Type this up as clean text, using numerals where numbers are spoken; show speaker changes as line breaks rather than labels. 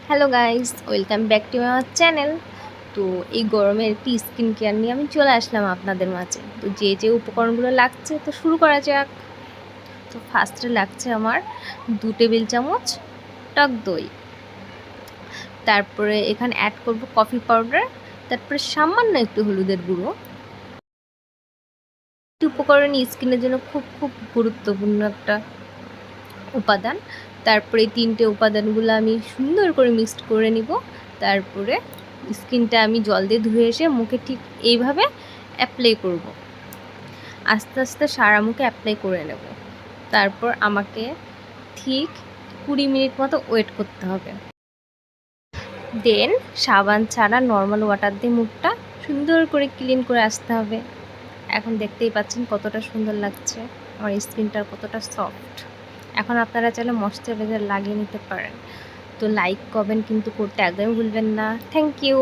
Hello guys, welcome back to আমার channel. তো এই গরমে একটি স্কিন কেয়ার নিয়ে আমি চলে আসলাম আপনাদের মাঝে। তো যে উপকরণগুলো লাগছে তো শুরু করা যাক। তো ফার্স্টে লাগছে আমার 2 টেবিল চামচ টক দই। তারপরে এখানে অ্যাড করব কফি পাউডার, তারপরে সামান্য একটু হলুদের গুঁড়ো। উপকরণ স্কিনের জন্য খুব গুরুত্বপূর্ণ একটা উপাদান। তারপরে এই 3টে উপাদানগুলো আমি সুন্দর করে মিক্সড করে নিব। তারপরে স্কিনটা আমি জল দিয়ে ধুয়ে এসে মুখে ঠিক এইভাবে অ্যাপ্লাই করব। আস্তে আস্তে সারা মুখে অ্যাপ্লাই করে নেব। তারপর আমাকে ঠিক 20 মিনিট মতো ওয়েট করতে হবে। দেন সাবান ছাড়া নর্মাল ওয়াটার দিয়ে মুখটা সুন্দর করে ক্লিন করে আসতে হবে। এখন দেখতেই পাচ্ছেন কতটা সুন্দর লাগছে, আমার স্কিনটা কতটা সফট। এখন আপনারা চাইলে ময়েশ্চারাইজার লাগিয়ে নিতে পারেন। তো লাইক কমেন্ট কিন্তু করতে একদমই ভুলবেন না। Thank you.